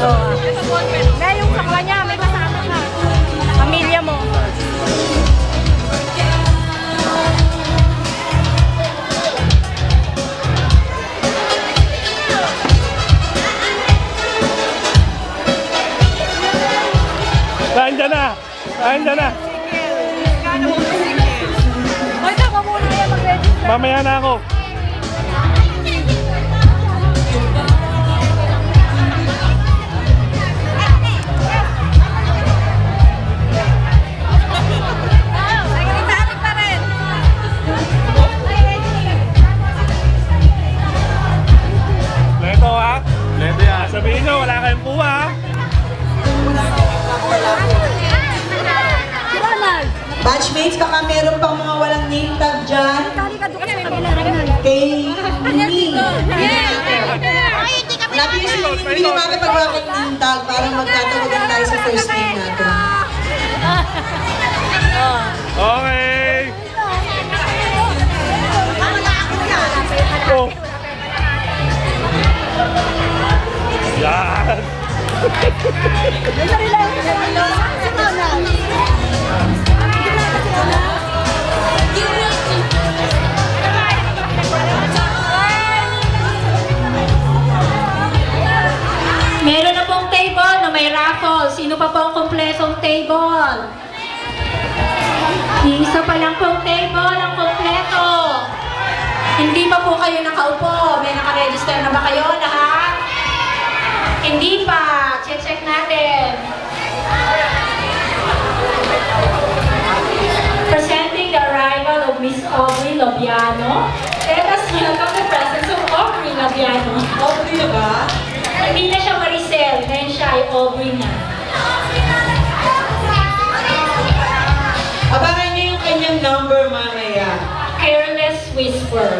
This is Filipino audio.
Na yung sakla niya, may kasama ka. Pamilya mo. Nandiyan na! Nandiyan na! Hoy, tama muna yan mag-register. Mamaya na ako. Leto ha? Leto yan. Sabihin nyo, wala kayong kuha ha? Batchmates, baka meron pang mga walang name tag dyan. Kay Mimi. Nabi yung hindi naman pag wala kang name tag para magtatawagan tayo sa first name natin. Okay! Oh! Yan! Meron na pong table na may raffle. Sino pa pong kompletong table? Isa pa lang pong table ang kompleto. Hindi pa po kayo nakaupo. May nakaregister na ba kayo lahat? Hindi pa. Check natin. Presenting the arrival of Miss Aubrey Lobiano. Let us welcome the presence of Aubrey Lobiano. Aubrey na ba? Hindi na siya Maricel, ngayon siya ay Aubrey na. Abangan niyo yung kanyang number mamaya. Careless Whisper.